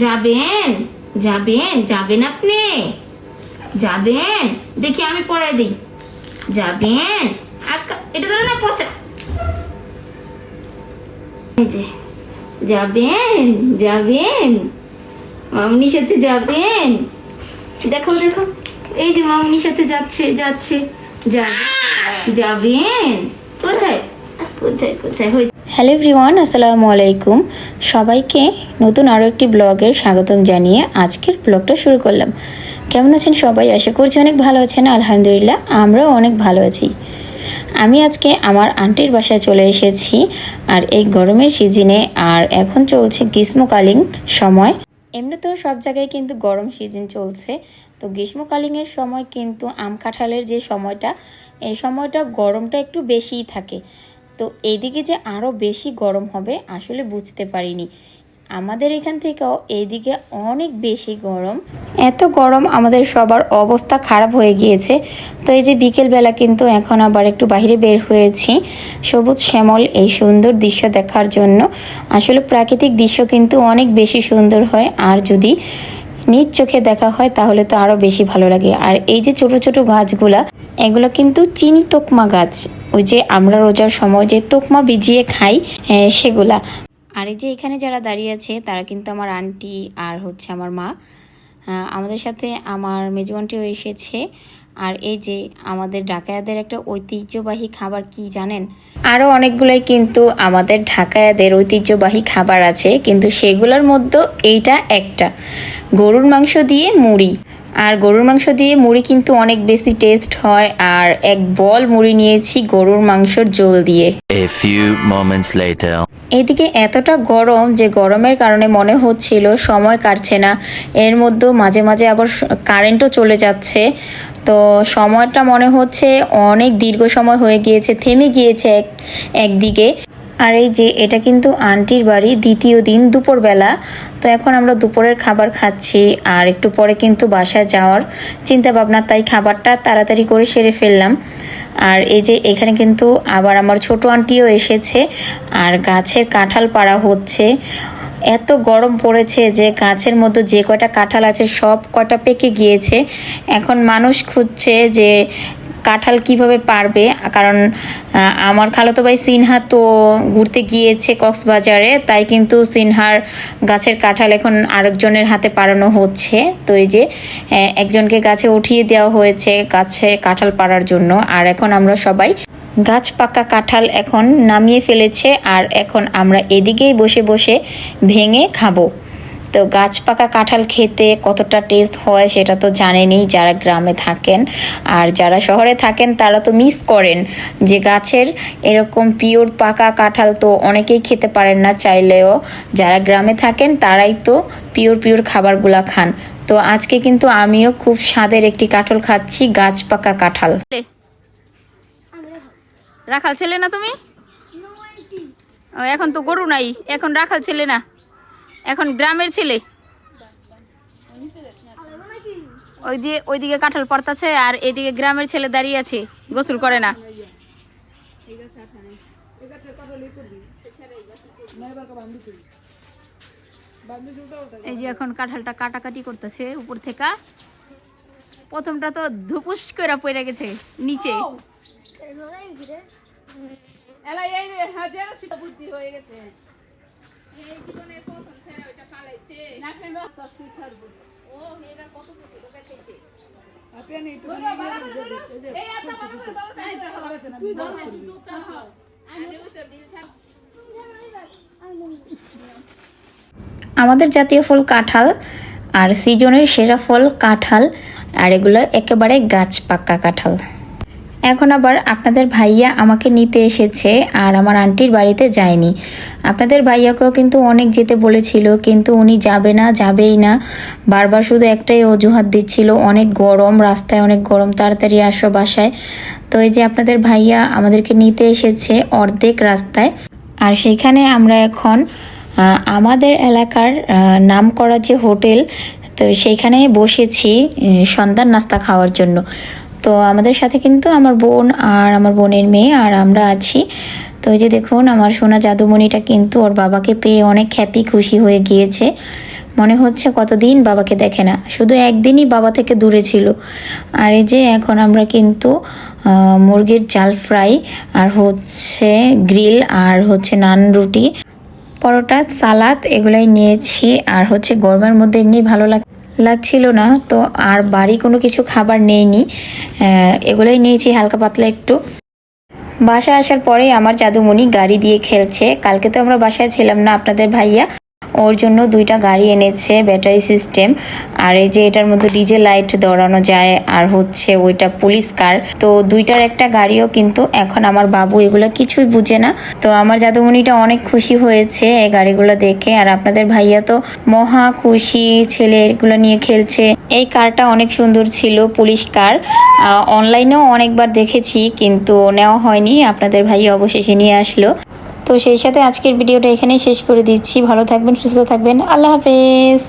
যাবেন? যাবেন? যাবেন আপনি? যাবেন? দেখি আমি পড়াই দিই। যাবেন? এটা ধরো না, পচা। এই যে, যাবেন? যাবেন? মামনির সাথে যাবেন? দেখো দেখো, এই যে মামনির সাথে যাচ্ছে যাচ্ছে। যাবেন? কোথায় কোথায় কোথায় হয়েছে? হ্যালো এভরিওয়ান, আসসালামু আলাইকুম। সবাইকে নতুন আরও একটি ব্লগের স্বাগতম জানিয়ে আজকের ব্লগটা শুরু করলাম। কেমন আছেন সবাই? আশা করছি অনেক ভালো আছেন। আলহামদুলিল্লাহ, আমরাও অনেক ভালো আছি। আমি আজকে আমার আন্টির বাসায় চলে এসেছি, আর এই গরমের সিজনে, আর এখন চলছে গ্রীষ্মকালীন সময়। এমনিতেও সব জায়গায় কিন্তু গরম সিজন চলছে, তো গ্রীষ্মকালীনের সময় কিন্তু আম কাঁঠালের যে সময়টা, এই সময়টা গরমটা একটু বেশিই থাকে। তো এইদিকে যে আরও বেশি গরম হবে আসলে বুঝতে পারিনি। আমাদের এখান থেকেও এইদিকে অনেক বেশি গরম। এত গরম আমাদের সবার অবস্থা খারাপ হয়ে গিয়েছে। তো এই যে বিকেলবেলা কিন্তু এখন আবার একটু বাইরে বের হয়েছি সবুজ শ্যামল এই সুন্দর দৃশ্য দেখার জন্য। আসলে প্রাকৃতিক দৃশ্য কিন্তু অনেক বেশি সুন্দর হয়, আর যদি নিজ চোখে দেখা হয় তাহলে তো আরও বেশি ভালো লাগে। আর এই যে ছোট ছোট গাছগুলা, এগুলো কিন্তু চিনি তোকমা গাছ। ওই যে আমরা রোজার সময় যে তোকমা ভিজিয়ে খাই, সেগুলা। আর এই যে এখানে যারা দাঁড়িয়ে আছে তারা কিন্তু আমার আন্টি আর হচ্ছে আমার মা। আমাদের সাথে আমার মেজো আন্টিও এসেছে। আর এই যে আমাদের ঢাকায়াদের একটা ঐতিহ্যবাহী খাবার কি জানেন? আরও অনেকগুলোই কিন্তু আমাদের ঢাকায়াদের ঐতিহ্যবাহী খাবার আছে, কিন্তু সেগুলোর মধ্যে এইটা একটা, গরুর মাংস দিয়ে মুড়ি। আর গরুর মাংস দিয়ে মুড়ি কিন্তু অনেক বেশি টেস্ট হয়। আর এক বল মুড়ি নিয়েছি গরুর মাংসর ঝোল দিয়ে। A few moments later. এদিকে এতটা গরম যে গরমের কারণে মনে হচ্ছিল সময় কাটছে না, এর মধ্যে মাঝে মাঝে আবার কারেন্টও চলে যাচ্ছে। তো সময়টা মনে হচ্ছে অনেক দীর্ঘ সময় হয়ে গিয়েছে, থেমে গিয়েছে একদিকে। আর এই যে এটা কিন্তু আন্টির বাড়ি, দ্বিতীয় দিন দুপুরবেলা। তো এখন আমরা দুপুরের খাবার খাচ্ছি, আর একটু পরে কিন্তু বাসায় যাওয়ার চিন্তা ভাবনা, তাই খাবারটা তাড়াতাড়ি করে সেরে ফেললাম। আর এই যে এখানে কিন্তু আবার আমার ছোট আন্টিও এসেছে, আর গাছের কাঁঠাল পাড়া হচ্ছে। এত গরম পড়েছে যে গাছের মধ্যে যে কয়টা কাঁঠাল আছে সব কয়টা পেকে গিয়েছে। এখন মানুষ খুঁজছে যে কাঁঠাল কিভাবে পারবে, কারণ আমার খালাতো ভাই সিনহা তো ঘুরতে গিয়েছে কক্সবাজারে, তাই কিন্তু সিনহার গাছের কাঁঠাল এখন আরেকজনের হাতে পাড়ানো হচ্ছে। তো এই যে একজনকে গাছে উঠিয়ে দেওয়া হয়েছে গাছে কাঁঠাল পাড়ার জন্য। আর এখন আমরা সবাই গাছ পাকা কাঁঠাল এখন নামিয়ে ফেলেছে, আর এখন আমরা এদিকেই বসে বসে ভেঙে খাবো। তো গাছ পাকা কাঁঠাল খেতে কতটা টেস্ট হয় সেটা তো জানেনই যারা গ্রামে থাকেন, আর যারা শহরে থাকেন তারা তো মিস করেন যে গাছের এরকম পিওর পাকা কাঁঠাল তো অনেকেই খেতে পারেন না চাইলেও। যারা গ্রামে থাকেন তারাই তো পিওর খাবারগুলা খান। তো আজকে কিন্তু আমিও খুব স্বাদের একটি কাঁঠাল খাচ্ছি, গাছ পাকা কাঁঠাল। রাখাল ছেলে না তুমি? এখন তো গরু নাই, এখন রাখাল ছেলে না, এখন গ্রামের ছেলে। ওইদিকে কাঁঠাল পড়তাছে, আর এদিকে গ্রামের ছেলে দাঁড়িয়ে আছে, গোসল করে না। এই যে এখন কাঁঠালটা কাটাকাটি করতেছে উপর থেকে। প্রথমটা তো ধুপুস করে পড়ে গেছে নিচে। আমাদের জাতীয় ফল কাঁঠাল, আর সিজনের সেরা ফল কাঁঠাল, আর এগুলো একেবারে গাছ পাকা কাঁঠাল। এখন আবার আপনাদের ভাইয়া আমাকে নিতে এসেছে, আর আমার আন্টির বাড়িতে যায়নি। আপনাদের ভাইয়াকেও কিন্তু অনেক যেতে বলেছিল, কিন্তু উনি যাবেই না। বারবার শুধু একটাই অজুহাত দিচ্ছিল, অনেক গরম, রাস্তায় অনেক গরম, তাড়াতাড়ি আসো বাসায়। তো এই যে আপনাদের ভাইয়া আমাদেরকে নিতে এসেছে অর্ধেক রাস্তায়। আর সেখানে আমরা এখন আমাদের এলাকার নামকরা যে হোটেল, তো সেইখানে বসেছি সন্ধ্যার নাস্তা খাওয়ার জন্য। তো আমাদের সাথে কিন্তু আমার বোন আর আমার বোনের মেয়ে আর আমরা আছি। তো এই যে দেখুন আমার সোনা জাদুমণিটা কিন্তু ওর বাবাকে পেয়ে অনেক হ্যাপি, খুশি হয়ে গিয়েছে। মনে হচ্ছে কতদিন বাবাকে দেখে না, শুধু একদিনই বাবা থেকে দূরে ছিল। আর এই যে এখন আমরা কিন্তু মুরগির চাল ফ্রাই আর হচ্ছে গ্রিল আর হচ্ছে নান রুটি পরোটা সালাদ এগুলাই নিয়েছি। আর হচ্ছে গরমের মধ্যে এমনি ভালো লাগছিল না, তো আর বাড়ি কোনো কিছু খাবার নেইনি, এগুলাই নিয়েছি হালকা পাতলা একটু। বাসায় আসার পরেই আমার জাদুমণি গাড়ি দিয়ে খেলছে। কালকে তো আমরা বাসায় ছিলাম না, আপনাদের ভাইয়া ওর জন্য 2টা গাড়ি এনেছে ব্যাটারি সিস্টেম। আর এই যে এটার মধ্যে ডিজে লাইট দৌড়ানো যায়, আর হচ্ছে ওইটা পুলিশ কার। তো 2টার একটা গাড়িও কিন্তু এখন আমার বাবু এগুলো কিছুই বুঝে না। তো আমার জাদুমণিটা অনেক খুশি হয়েছে এই গাড়িগুলো দেখে, আর আপনাদের ভাইয়া তো মহা খুশি, ছেলে এগুলো নিয়ে খেলছে। এই কারটা অনেক সুন্দর ছিল, পুলিশ কার। অনলাইনেও অনেকবার দেখেছি কিন্তু নেওয়া হয়নি, আপনাদের ভাইয়া অবশেষে নিয়ে আসলো। তো সেই সাথে আজকের ভিডিওটা এখানেই শেষ করে দিচ্ছি। ভালো থাকবেন, সুস্থ থাকবেন, আল্লাহ হাফেজ।